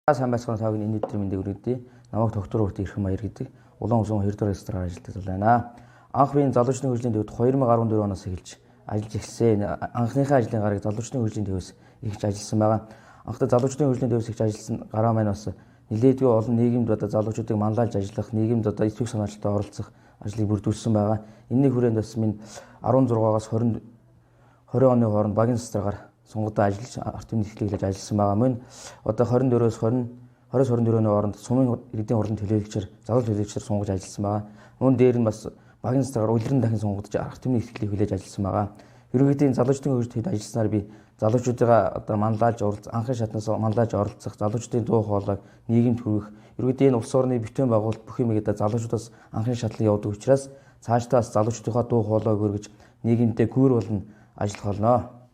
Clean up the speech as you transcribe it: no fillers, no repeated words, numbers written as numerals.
Сайн байцгаана цагийн энэ өдрийн мэндийг хүргэе. Намайг доктор Өрт Ирхэн Баяр гэдэг. Улаан усан 2 дугаар ресторан ажилладаг байна. Анх би залуучдын хөгжлийн төвд 2014 оноос эхэлж ажиллаж эхэлсэн. Анхныхаа ажлын гараг залуучдын хөгжлийн төвөөс ихж ажилласан байгаа. Анхдаа залуучдын хөгжлийн төвөөс ихж ажилласан гараа маань бас нэлээдгүй олон нийгэмд залуучуудыг манлайлж ажиллах, нийгэмд итгэх санаачтай оролцох ажлыг бүрдүүлсэн байгаа. Энэний хүрээнд бас минь 16-аас 20 оны хооронд багийн цэцэргаар сонгогдсон ажиллаж арт түмний ихлийг хийж ажилласан байгаа. Мөн одоо 24-өөс 20-24-ний хооронд сумын иргэдийн хурлын төлөөлөгчөөр залуу төлөөлөгчөөр сонгож ажилласан байгаа. Мөн дээр нь бас багийн цэцэргаар улиран дахин сонгогдож арт түмний ихлийг хүлээж ажилласан байгаа. Ерөнхийдөө залуучдын хөгжөлд ажилласнаар би залуучуудаа одоо манлайлж анхны шатнаас манлайлж оролцох, залуучдын дуу хоолойг нийгэмд хүргэх, ерөнхийдөө энэ улс орны бүтээн байгуулалт бүх юмыг залуучуудаас анхны шатлан явуулдаг учраас цаашдаа залуучдынхаа дуу хоолойг өргөж нийгэмдээ гүүр болон ажиллах болно.